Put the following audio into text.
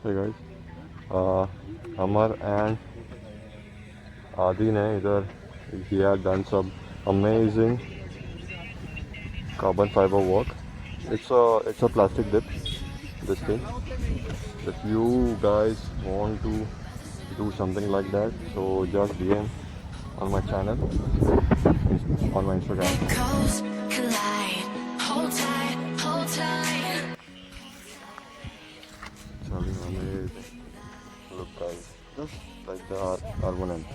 Hey guys, Amar and Adi ne either he had done some amazing carbon fiber work. It's a plastic dip. This thing. If you guys want to do something like that, so just DM on my channel, on my Instagram. It's really amazing. Look guys, just like the R15.